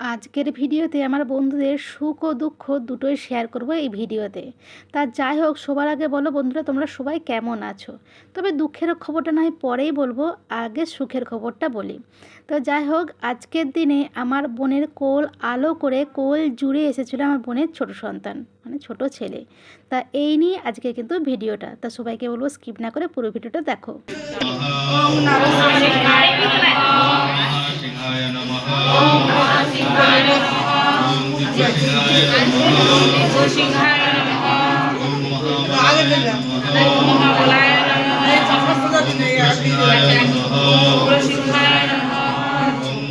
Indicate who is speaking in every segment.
Speaker 1: আজকের ভিডিওতে আমার বন্ধুদের সুখ ও দুঃখ দুটোই শেয়ার করব এই ভিডিওতে। তা যাই হোক, সবার আগে বলো বন্ধুরা, তোমরা সবাই কেমন আছো? তবে দুঃখের খবরটা না হয় পরেই বলবো, আগে সুখের খবরটা বলি। তো যাই হোক, আজকের দিনে আমার বোনের কোল আলো করে কোল জুড়ে এসেছিলো আমার বোনের ছোট সন্তান, মানে ছোট ছেলে। তা এই নিয়ে আজকে কিন্তু ভিডিওটা, তা সবাইকে বলবো স্কিপ না করে পুরো ভিডিওটা দেখো।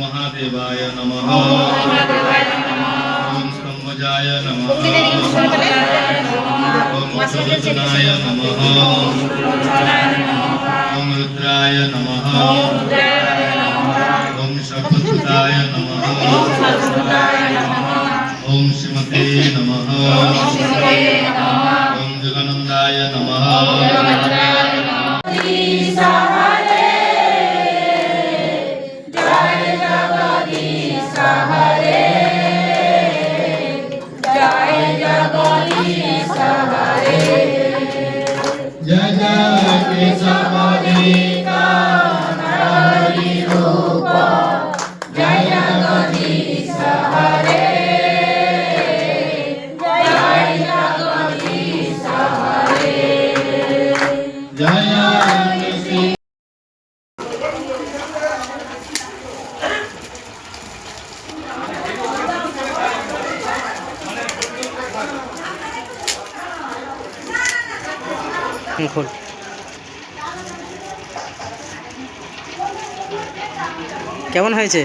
Speaker 2: महादेवाय नमः। ओम स्तंभजाय नमः। ओम सुदर्शनाय नमः। ओम रुद्राय नमः। ओम सर्वसुताय नमः। ओम श्रीमते नमः। ओम जगनंदाय नमः। जय जय केशवधिका नारी रूप जय जगदीश हरे जय जगदीश हरे जय
Speaker 3: খোল। কেমন হয়েছে?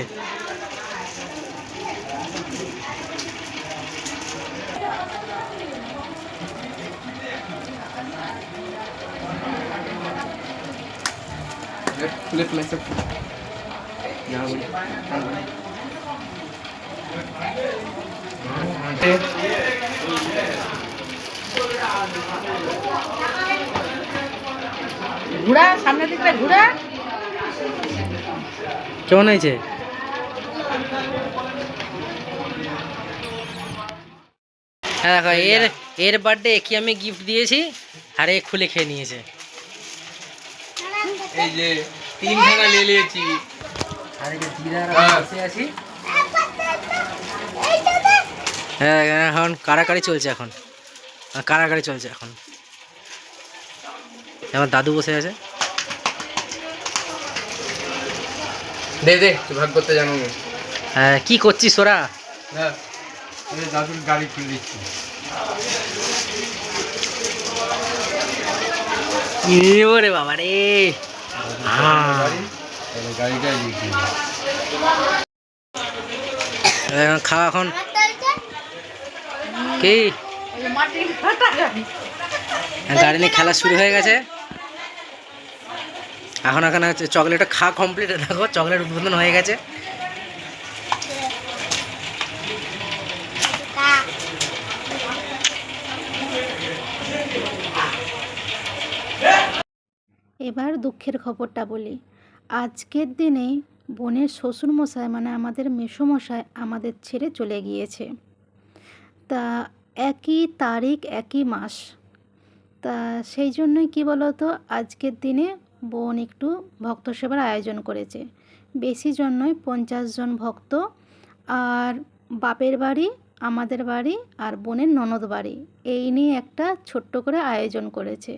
Speaker 4: ঘোড়া সামনের দিকটা ঘোড়া।
Speaker 3: কেমন হয়েছে? হ্যাঁ দেখো, এর বার্থডে কি আমি গিফট দিয়েছি আর এ খুলে খেয়ে নিয়েছে।
Speaker 5: এই যে তিনখানা নিয়ে নিয়েছি।
Speaker 3: আর এই যে দিদার বসে আছি। হ্যাঁ, এখন কারাকারি চলছে, এখন কারাকারি চলছে। এখন আমার দাদু বসে আছে।
Speaker 5: দে দে, তুই ভাগ করতে জানো না।
Speaker 3: হ্যাঁ, কি করছিস ওরা?
Speaker 5: হ্যাঁ, এই দাদুর গাড়ি খুলে দিচ্ছি।
Speaker 3: ওরে বাবা রে,
Speaker 5: গাড়িটা দিচ্ছি।
Speaker 3: খাওয়া এখন কি গাড়ি নিয়ে খেলা শুরু হয়ে গেছে। এখন চকলেটটা খাওয়া কমপ্লিট। দেখো, চকলেট উদ্বোধন হয়ে গেছে।
Speaker 1: এবার দুঃখের খবরটা বলি। আজকের দিনে বোনের শ্বশুরমশাই, মানে আমাদের মেসোমশাই, আমাদের ছেড়ে চলে গিয়েছে। তা একই তারিখ একই মাস। তা সেই জন্যই কি বলতো, আজকের দিনে বোন একটু ভক্ত সেবার আয়োজন করেছে। বেশি জন নয়, 50 জন ভক্ত। আর বাপের বাড়ি, আমাদের বাড়ি আর বোনের ননদ বাড়ি, এই নিয়ে একটা ছোট্ট করে আয়োজন করেছে।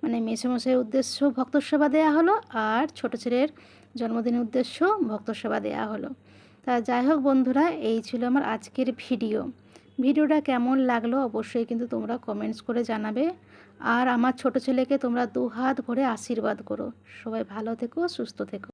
Speaker 1: মানে মেসোমশাইয়ের উদ্দেশ্য ভক্ত সেবা দেওয়া হলো, আর ছোটো ছেলের জন্মদিনের উদ্দেশ্য ভক্ত সেবা দেওয়া হলো। তা যাই হোক বন্ধুরা, এই ছিল আমার আজকের ভিডিওটা কেমন লাগলো অবশ্যই কিন্তু তোমরা কমেন্টস করে জানাবে। আর আমার ছোট ছেলেকে তোমরা 2 হাত ভরে আশীর্বাদ করো। সবাই ভালো থেকো, সুস্থ থেকো।